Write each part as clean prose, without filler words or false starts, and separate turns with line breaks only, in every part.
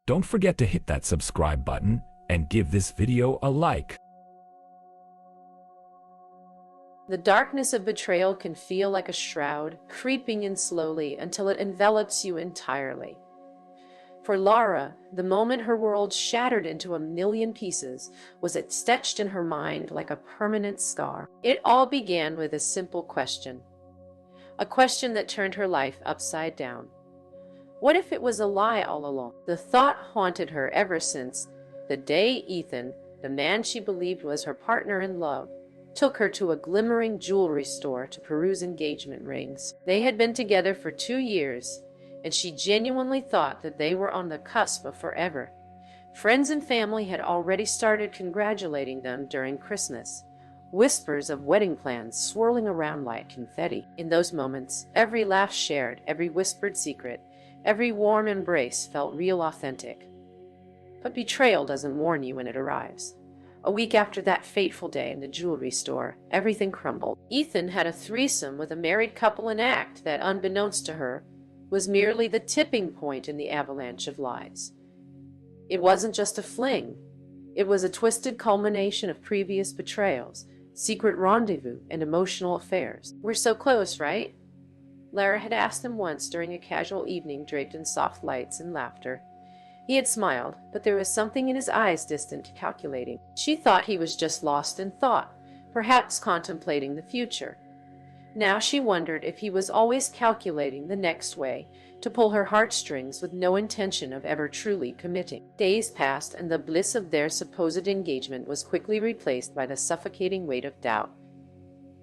Don't forget to hit that subscribe button and give this video a like.
The darkness of betrayal can feel like a shroud, creeping in slowly until it envelops you entirely. For Lara, the moment her world shattered into a million pieces was etched in her mind like a permanent scar. It all began with a simple question. A question that turned her life upside down. What if it was a lie all along? The thought haunted her ever since the day Ethan, the man she believed was her partner in love, took her to a glimmering jewelry store to peruse engagement rings. They had been together for 2 years, and she genuinely thought that they were on the cusp of forever. Friends and family had already started congratulating them during Christmas, whispers of wedding plans swirling around like confetti. In those moments, every laugh shared, every whispered secret, every warm embrace felt real, authentic. But betrayal doesn't warn you when it arrives. A week after that fateful day in the jewelry store, everything crumbled. Ethan had a threesome with a married couple, an act that, unbeknownst to her, was merely the tipping point in the avalanche of lies. It wasn't just a fling. It was a twisted culmination of previous betrayals, secret rendezvous, and emotional affairs. "We're so close, right?" Lara had asked him once during a casual evening draped in soft lights and laughter. He had smiled, but there was something in his eyes, distant, calculating. She thought he was just lost in thought, perhaps contemplating the future. Now she wondered if he was always calculating the next way to pull her heartstrings with no intention of ever truly committing. Days passed, and the bliss of their supposed engagement was quickly replaced by the suffocating weight of doubt.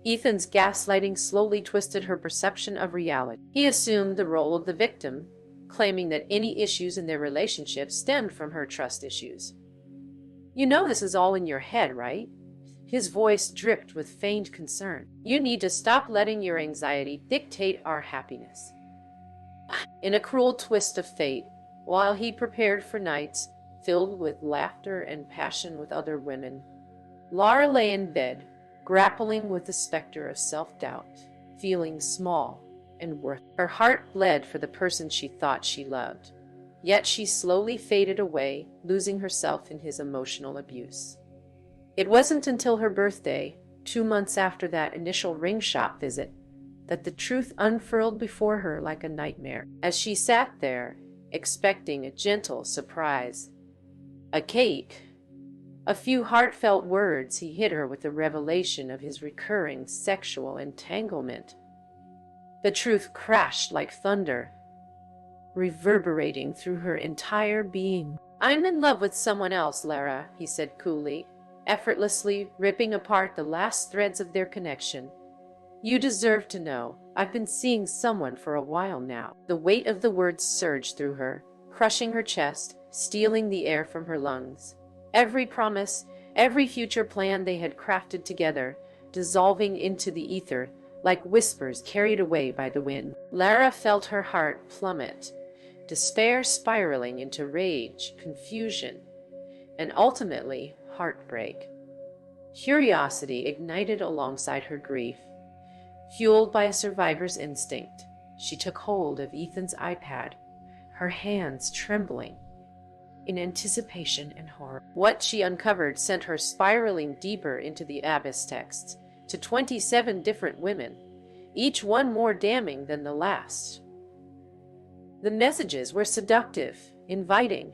Ethan's gaslighting slowly twisted her perception of reality. He assumed the role of the victim, claiming that any issues in their relationship stemmed from her trust issues. "You know this is all in your head, right?" His voice dripped with feigned concern. "You need to stop letting your anxiety dictate our happiness." In a cruel twist of fate, while he prepared for nights filled with laughter and passion with other women, Lara lay in bed, grappling with the specter of self-doubt, feeling small and worthless. Her heart bled for the person she thought she loved, yet she slowly faded away, losing herself in his emotional abuse. It wasn't until her birthday, 2 months after that initial ring shop visit, that the truth unfurled before her like a nightmare. As she sat there, expecting a gentle surprise, a cake, a few heartfelt words, he hit her with the revelation of his recurring sexual entanglement. The truth crashed like thunder, reverberating through her entire being. "I'm in love with someone else, Lara," he said coolly, effortlessly ripping apart the last threads of their connection. "You deserve to know. I've been seeing someone for a while now." The weight of the words surged through her, crushing her chest, stealing the air from her lungs. Every promise, every future plan they had crafted together, dissolving into the ether like whispers carried away by the wind. Lara felt her heart plummet, despair spiraling into rage, confusion, and ultimately heartbreak. Curiosity ignited alongside her grief. Fueled by a survivor's instinct, she took hold of Ethan's iPad, her hands trembling in anticipation and horror. What she uncovered sent her spiraling deeper into the abyss texts, to 27 different women, each one more damning than the last. The messages were seductive, inviting,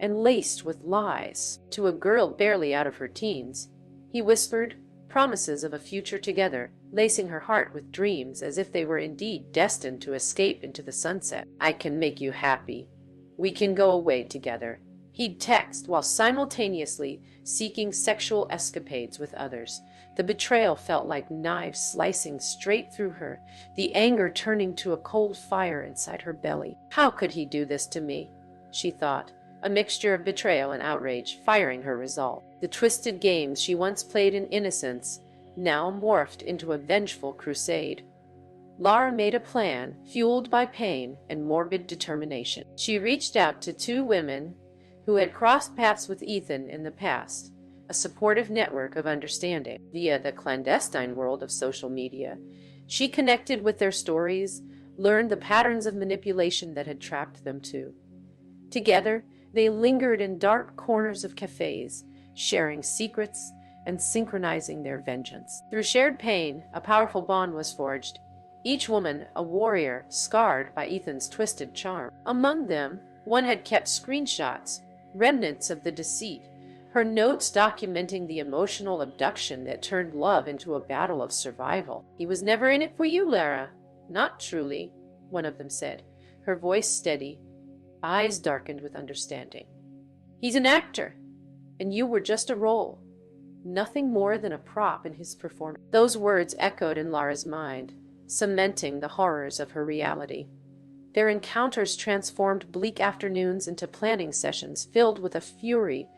and laced with lies. To a girl barely out of her teens, he whispered promises of a future together, lacing her heart with dreams as if they were indeed destined to escape into the sunset. "I can make you happy. We can go away together," he'd text, while simultaneously seeking sexual escapades with others. The betrayal felt like knives slicing straight through her, the anger turning to a cold fire inside her belly. "How could he do this to me?" she thought, a mixture of betrayal and outrage firing her resolve. The twisted games she once played in innocence now morphed into a vengeful crusade. Lara made a plan, fueled by pain and morbid determination. She reached out to 2 women who had crossed paths with Ethan in the past, a supportive network of understanding. Via the clandestine world of social media, she connected with their stories, learned the patterns of manipulation that had trapped them too. Together, They lingered in dark corners of cafes, sharing secrets and synchronizing their vengeance. Through shared pain, a powerful bond was forged, each woman a warrior scarred by Ethan's twisted charm. Among them, one had kept screenshots, remnants of the deceit, her notes documenting the emotional abduction that turned love into a battle of survival. "He was never in it for you, Lara." "Not truly," one of them said, her voice steady, eyes darkened with understanding. "He's an actor, and you were just a role, nothing more than a prop in his performance." Those words echoed in Lara's mind, cementing the horrors of her reality. Their encounters transformed bleak afternoons into planning sessions filled with a fury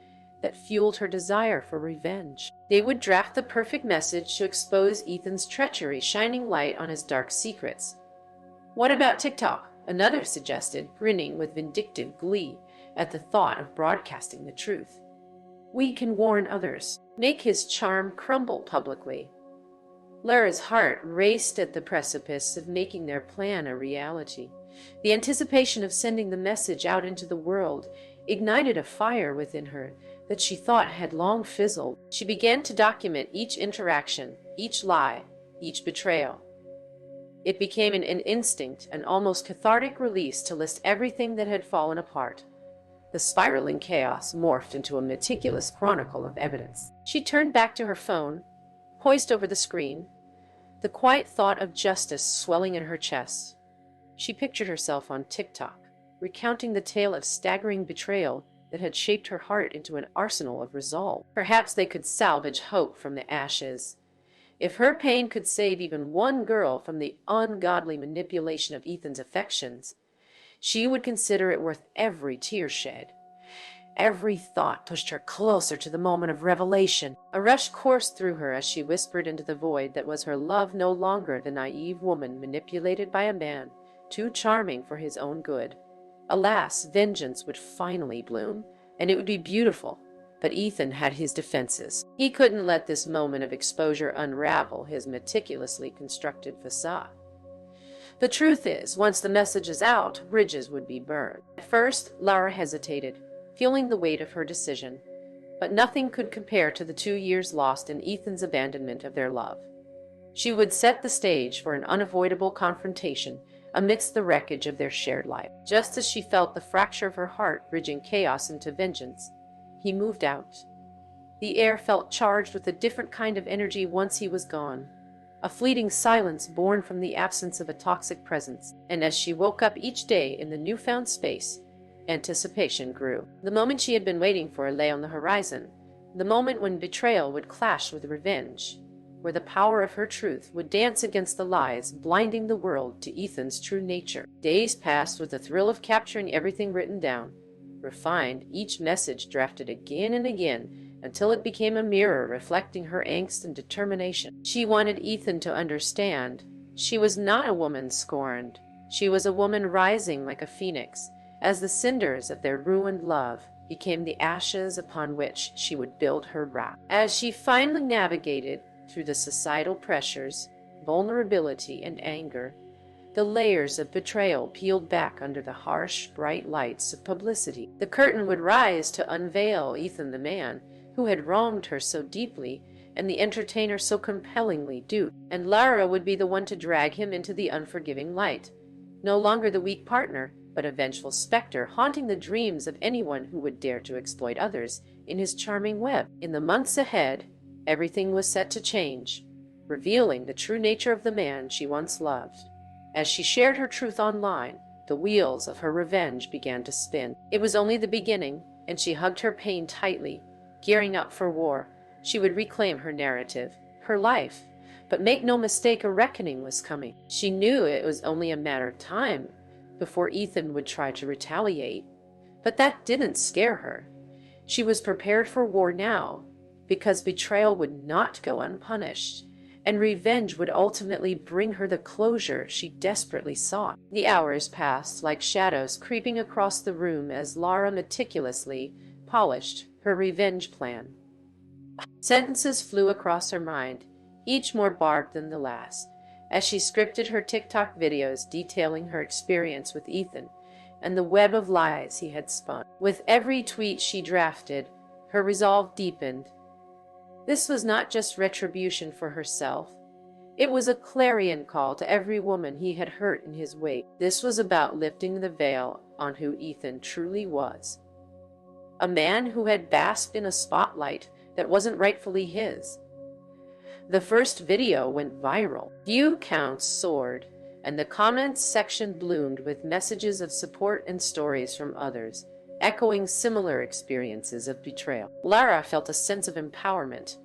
that fueled her desire for revenge. They would draft the perfect message to expose Ethan's treachery, shining light on his dark secrets. "What about TikTok?" another suggested, grinning with vindictive glee at the thought of broadcasting the truth. "We can warn others, make his charm crumble publicly." Lara's heart raced at the precipice of making their plan a reality. The anticipation of sending the message out into the world ignited a fire within her that she thought had long fizzled. She began to document each interaction, each lie, each betrayal. It became an instinct, an almost cathartic release to list everything that had fallen apart. The spiraling chaos morphed into a meticulous chronicle of evidence. She turned back to her phone, poised over the screen, the quiet thought of justice swelling in her chest. She pictured herself on TikTok, recounting the tale of staggering betrayal that had shaped her heart into an arsenal of resolve. Perhaps they could salvage hope from the ashes. If her pain could save even one girl from the ungodly manipulation of Ethan's affections, she would consider it worth every tear shed. Every thought pushed her closer to the moment of revelation. A rush coursed through her as she whispered into the void that was her love no longer the naive woman manipulated by a man too charming for his own good. Alas, vengeance would finally bloom, and it would be beautiful. But Ethan had his defenses. He couldn't let this moment of exposure unravel his meticulously constructed facade. The truth is, once the message is out, bridges would be burned. At first, Lara hesitated, feeling the weight of her decision. But nothing could compare to the 2 years lost in Ethan's abandonment of their love. She would set the stage for an unavoidable confrontation amidst the wreckage of their shared life. Just as she felt the fracture of her heart bridging chaos into vengeance, he moved out. The air felt charged with a different kind of energy once he was gone, a fleeting silence born from the absence of a toxic presence. And as she woke up each day in the newfound space, anticipation grew. The moment she had been waiting for lay on the horizon, the moment when betrayal would clash with revenge, where the power of her truth would dance against the lies, blinding the world to Ethan's true nature. Days passed with the thrill of capturing everything written down, refined, each message drafted again and again, until it became a mirror reflecting her angst and determination. She wanted Ethan to understand she was not a woman scorned. She was a woman rising like a phoenix, as the cinders of their ruined love became the ashes upon which she would build her wrath. As she finally navigated through the societal pressures, vulnerability, and anger, the layers of betrayal peeled back under the harsh, bright lights of publicity. The curtain would rise to unveil Ethan, the man who had wronged her so deeply and the entertainer so compellingly duped. And Lara would be the one to drag him into the unforgiving light, no longer the weak partner, but a vengeful specter haunting the dreams of anyone who would dare to exploit others in his charming web. In the months ahead, everything was set to change, revealing the true nature of the man she once loved. As she shared her truth online, the wheels of her revenge began to spin. It was only the beginning, and she hugged her pain tightly, gearing up for war. She would reclaim her narrative, her life. But make no mistake, a reckoning was coming. She knew it was only a matter of time before Ethan would try to retaliate. But that didn't scare her. She was prepared for war now, because betrayal would not go unpunished, and revenge would ultimately bring her the closure she desperately sought. The hours passed like shadows creeping across the room as Lara meticulously polished her revenge plan. Sentences flew across her mind, each more barbed than the last, as she scripted her TikTok videos detailing her experience with Ethan and the web of lies he had spun. With every tweet she drafted, her resolve deepened. This was not just retribution for herself. It was a clarion call to every woman he had hurt in his wake. This was about lifting the veil on who Ethan truly was. A man who had basked in a spotlight that wasn't rightfully his. The first video went viral. View counts soared, and the comments section bloomed with messages of support and stories from others, echoing similar experiences of betrayal. Lara felt a sense of empowerment.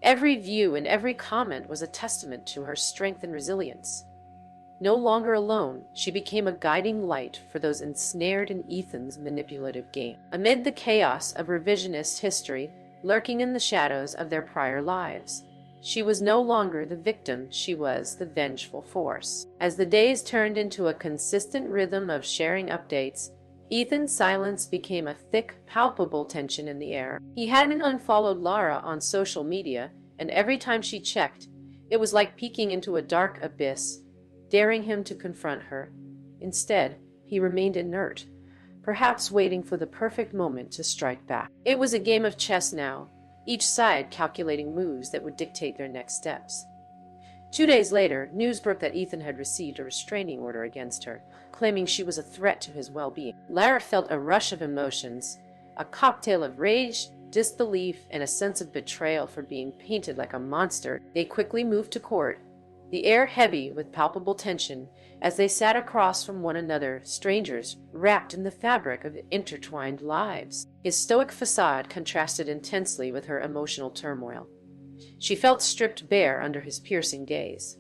Every view and every comment was a testament to her strength and resilience. No longer alone, she became a guiding light for those ensnared in Ethan's manipulative game. Amid the chaos of revisionist history lurking in the shadows of their prior lives, she was no longer the victim, she was the vengeful force. As the days turned into a consistent rhythm of sharing updates, Ethan's silence became a thick, palpable tension in the air. He hadn't unfollowed Lara on social media, and every time she checked, it was like peeking into a dark abyss, daring him to confront her. Instead, he remained inert, perhaps waiting for the perfect moment to strike back. It was a game of chess now, each side calculating moves that would dictate their next steps. 2 days later, news broke that Ethan had received a restraining order against her, claiming she was a threat to his well-being. Lara felt a rush of emotions, a cocktail of rage, disbelief, and a sense of betrayal for being painted like a monster. They quickly moved to court, the air heavy with palpable tension as they sat across from one another, strangers wrapped in the fabric of intertwined lives. His stoic facade contrasted intensely with her emotional turmoil. She felt stripped bare under his piercing gaze.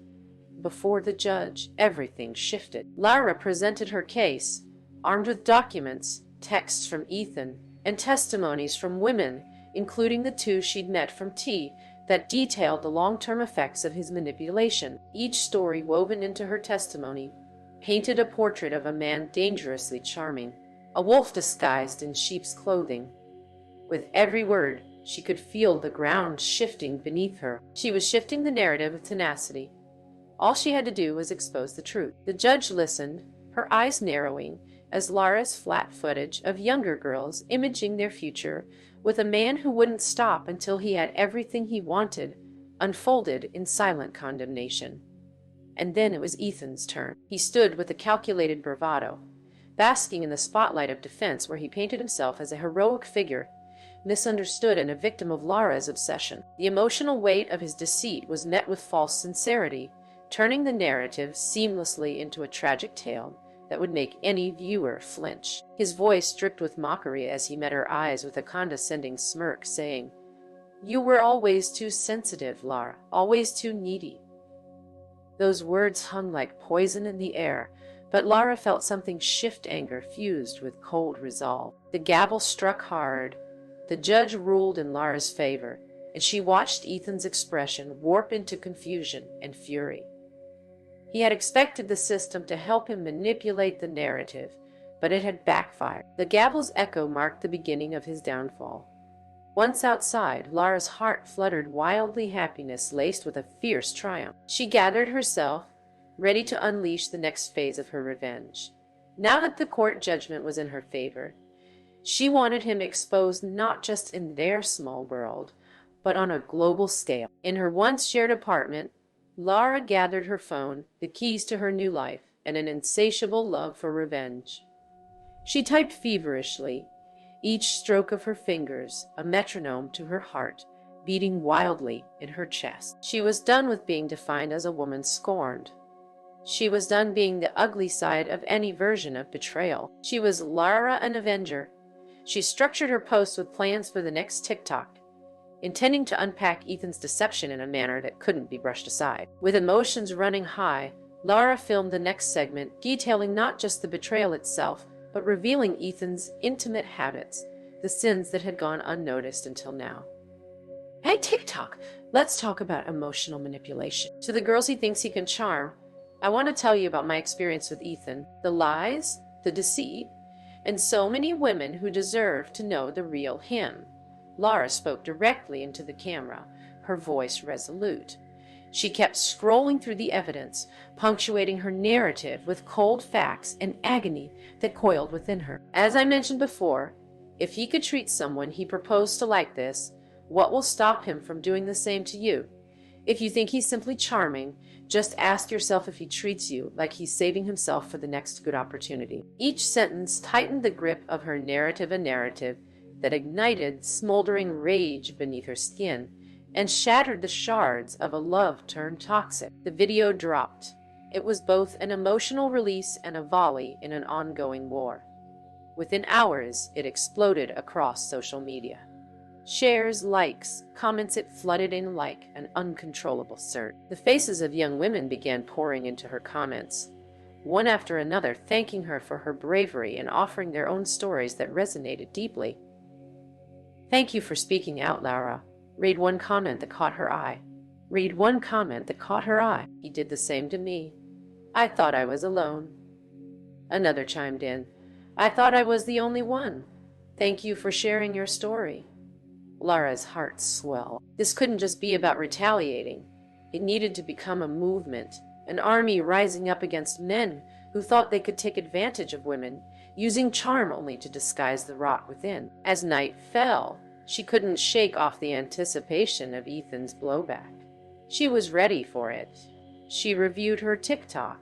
Before the judge, everything shifted. Lara presented her case, armed with documents, texts from Ethan, and testimonies from women, including the 2 she'd met from T, that detailed the long-term effects of his manipulation. Each story woven into her testimony painted a portrait of a man dangerously charming, a wolf disguised in sheep's clothing. With every word, she could feel the ground shifting beneath her. She was shifting the narrative with tenacity. All she had to do was expose the truth. The judge listened, her eyes narrowing, as Lara's flat footage of younger girls imaging their future with a man who wouldn't stop until he had everything he wanted unfolded in silent condemnation. And then it was Ethan's turn. He stood with a calculated bravado, basking in the spotlight of defense where he painted himself as a heroic figure, misunderstood and a victim of Lara's obsession. The emotional weight of his deceit was met with false sincerity, turning the narrative seamlessly into a tragic tale that would make any viewer flinch. His voice dripped with mockery as he met her eyes with a condescending smirk, saying, "You were always too sensitive, Lara, always too needy." Those words hung like poison in the air, but Lara felt something shift, anger fused with cold resolve. The gavel struck hard. The judge ruled in Lara's favor, and she watched Ethan's expression warp into confusion and fury. He had expected the system to help him manipulate the narrative, but it had backfired. The gavel's echo marked the beginning of his downfall. Once outside, Lara's heart fluttered wildly, happiness laced with a fierce triumph. She gathered herself, ready to unleash the next phase of her revenge. Now that the court judgment was in her favor, she wanted him exposed not just in their small world, but on a global scale. In her once shared apartment, Lara gathered her phone, the keys to her new life, and an insatiable love for revenge. She typed feverishly, each stroke of her fingers a metronome to her heart, beating wildly in her chest. She was done with being defined as a woman scorned. She was done being the ugly side of any version of betrayal. She was Lara, an avenger. She structured her posts with plans for the next TikTok, intending to unpack Ethan's deception in a manner that couldn't be brushed aside. With emotions running high, Lara filmed the next segment, detailing not just the betrayal itself, but revealing Ethan's intimate habits, the sins that had gone unnoticed until now. Hey, TikTok, let's talk about emotional manipulation. To the girls he thinks he can charm, I want to tell you about my experience with Ethan, the lies, the deceit, and so many women who deserve to know the real him. Lara spoke directly into the camera, her voice resolute. She kept scrolling through the evidence, punctuating her narrative with cold facts and agony that coiled within her. As I mentioned before, if he could treat someone he proposed to like this, what will stop him from doing the same to you? If you think he's simply charming, just ask yourself if he treats you like he's saving himself for the next good opportunity. Each sentence tightened the grip of her narrative, a narrative that ignited smoldering rage beneath her skin and shattered the shards of a love turned toxic. The video dropped. It was both an emotional release and a volley in an ongoing war. Within hours, it exploded across social media. Shares, likes, comments, it flooded in like an uncontrollable surge. The faces of young women began pouring into her comments, one after another thanking her for her bravery and offering their own stories that resonated deeply. "Thank you for speaking out, Lara." Read one comment that caught her eye. Read one comment that caught her eye. "He did the same to me. I thought I was alone." Another chimed in. "I thought I was the only one. Thank you for sharing your story." Lara's heart swelled. This couldn't just be about retaliating. It needed to become a movement, an army rising up against men who thought they could take advantage of women, using charm only to disguise the rot within. As night fell, she couldn't shake off the anticipation of Ethan's blowback. She was ready for it. She reviewed her TikTok.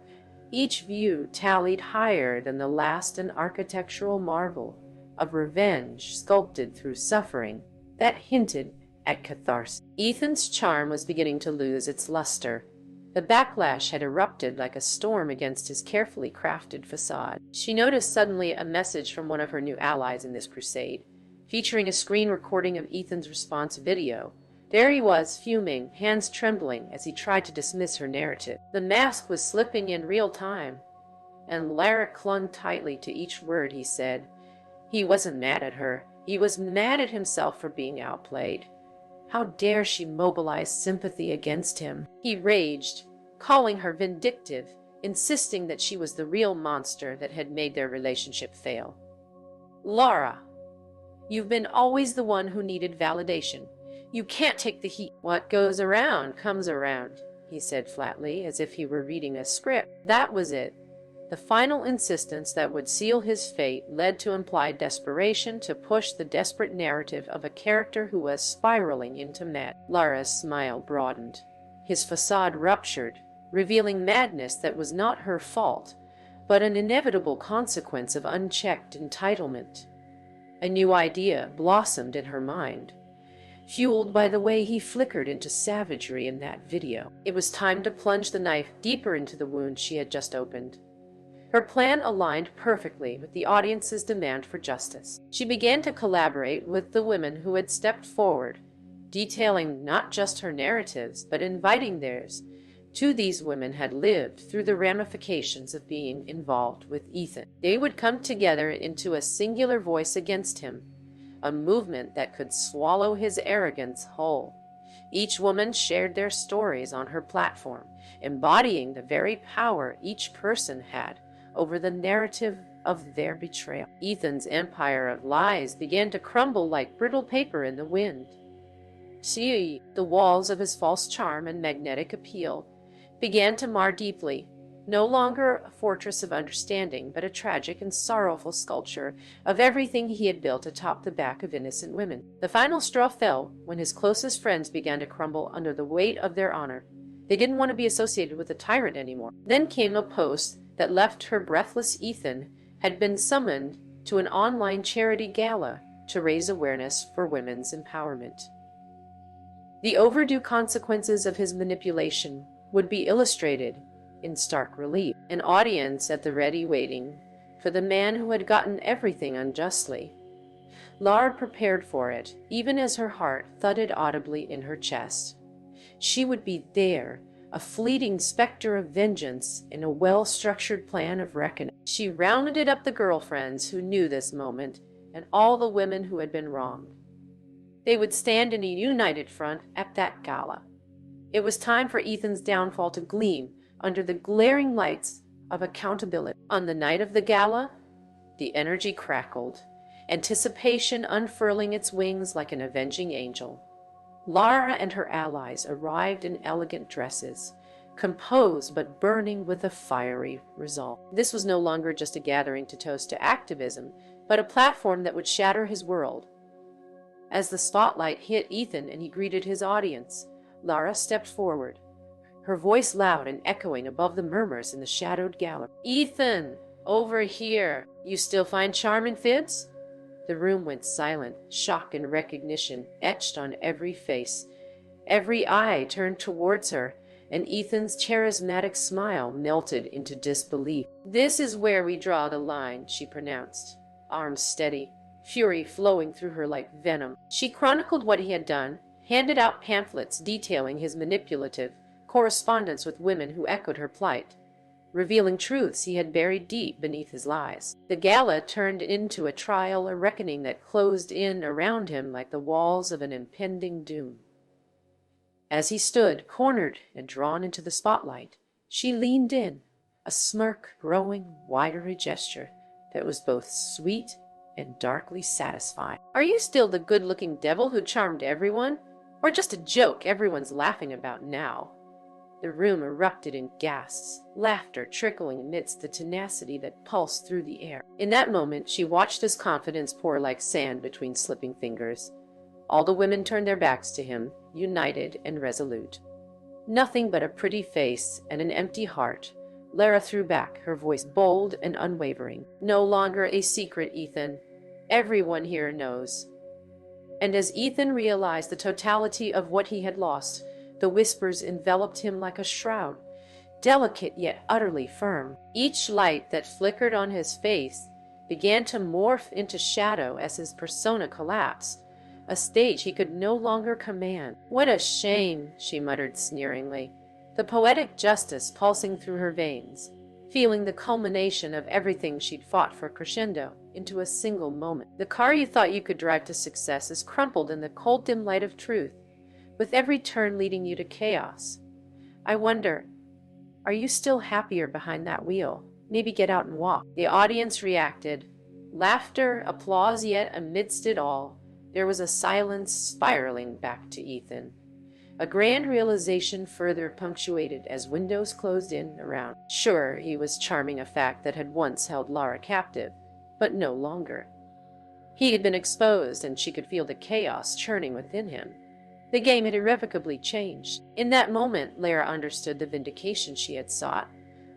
Each view tallied higher than the last, an architectural marvel of revenge sculpted through suffering that hinted at catharsis. Ethan's charm was beginning to lose its luster. The backlash had erupted like a storm against his carefully crafted facade. She noticed suddenly a message from one of her new allies in this crusade, featuring a screen recording of Ethan's response video. There he was, fuming, hands trembling as he tried to dismiss her narrative. The mask was slipping in real time, and Lara clung tightly to each word he said. He wasn't mad at her. He was mad at himself for being outplayed. How dare she mobilize sympathy against him? He raged, calling her vindictive, insisting that she was the real monster that had made their relationship fail. "Lara, you've been always the one who needed validation. You can't take the heat." "What goes around comes around," he said flatly, as if he were reading a script. That was it. The final insistence that would seal his fate led to implied desperation to push the desperate narrative of a character who was spiraling into mad. Lara's smile broadened. His facade ruptured, revealing madness that was not her fault, but an inevitable consequence of unchecked entitlement. A new idea blossomed in her mind, fueled by the way he flickered into savagery in that video. It was time to plunge the knife deeper into the wound she had just opened. Her plan aligned perfectly with the audience's demand for justice. She began to collaborate with the women who had stepped forward, detailing not just her narratives, but inviting theirs. Two, these women had lived through the ramifications of being involved with Ethan. They would come together into a singular voice against him, a movement that could swallow his arrogance whole. Each woman shared their stories on her platform, embodying the very power each person had over the narrative of their betrayal. Ethan's empire of lies began to crumble like brittle paper in the wind. See, the walls of his false charm and magnetic appeal began to mar deeply, no longer a fortress of understanding, but a tragic and sorrowful sculpture of everything he had built atop the back of innocent women. The final straw fell when his closest friends began to crumble under the weight of their honor. They didn't want to be associated with a tyrant anymore. Then came a post that left her breathless. Ethan had been summoned to an online charity gala to raise awareness for women's empowerment. The overdue consequences of his manipulation would be illustrated in stark relief, an audience at the ready waiting for the man who had gotten everything unjustly. Lara prepared for it, even as her heart thudded audibly in her chest. She would be there, a fleeting specter of vengeance in a well-structured plan of reckoning. She rounded up the girlfriends who knew this moment and all the women who had been wronged. They would stand in a united front at that gala. It was time for Ethan's downfall to gleam under the glaring lights of accountability. On the night of the gala, the energy crackled, anticipation unfurling its wings like an avenging angel. Lara and her allies arrived in elegant dresses, composed but burning with a fiery resolve. This was no longer just a gathering to toast to activism, but a platform that would shatter his world. As the spotlight hit Ethan and he greeted his audience, Lara stepped forward, her voice loud and echoing above the murmurs in the shadowed gallery. "Ethan, over here. You still find charm in fibs?" The room went silent, shock and recognition etched on every face. Every eye turned towards her, and Ethan's charismatic smile melted into disbelief. "This is where we draw the line," she pronounced, arms steady, fury flowing through her like venom. She chronicled what he had done, handed out pamphlets detailing his manipulative correspondence with women who echoed her plight, revealing truths he had buried deep beneath his lies. The gala turned into a trial, a reckoning that closed in around him like the walls of an impending doom. As he stood, cornered and drawn into the spotlight, she leaned in, a smirk growing wider, a gesture that was both sweet and darkly satisfying. "Are you still the good-looking devil who charmed everyone? Or just a joke everyone's laughing about now?" The room erupted in gasps, laughter trickling amidst the tenacity that pulsed through the air. In that moment, she watched his confidence pour like sand between slipping fingers. All the women turned their backs to him, united and resolute. Nothing but a pretty face and an empty heart. Lara threw back, her voice bold and unwavering. "No longer a secret, Ethan. Everyone here knows." And as Ethan realized the totality of what he had lost, the whispers enveloped him like a shroud, delicate yet utterly firm. Each light that flickered on his face began to morph into shadow as his persona collapsed, a stage he could no longer command. "What a shame," she muttered sneeringly, the poetic justice pulsing through her veins, feeling the culmination of everything she'd fought for crescendo into a single moment. "The car you thought you could drive to success is crumpled in the cold, dim light of truth, with every turn leading you to chaos. I wonder, are you still happier behind that wheel? Maybe get out and walk." The audience reacted. Laughter, applause, yet amidst it all, there was a silence spiraling back to Ethan. A grand realization further punctuated as windows closed in around. Sure, he was charming, a fact that had once held Lara captive, but no longer. He had been exposed, and she could feel the chaos churning within him. The game had irrevocably changed. In that moment, Lara understood the vindication she had sought,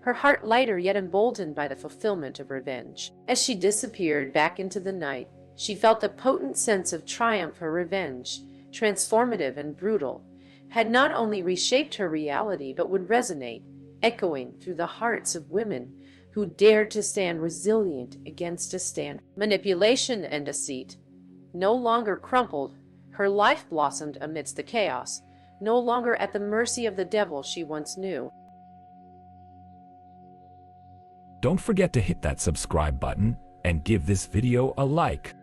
her heart lighter yet emboldened by the fulfillment of revenge. As she disappeared back into the night, she felt the potent sense of triumph. Her revenge, transformative and brutal, had not only reshaped her reality, but would resonate, echoing through the hearts of women who dared to stand resilient against a standard. Manipulation and deceit no longer crumpled. Her life blossomed amidst the chaos, no longer at the mercy of the devil she once knew.
Don't forget to hit that subscribe button and give this video a like.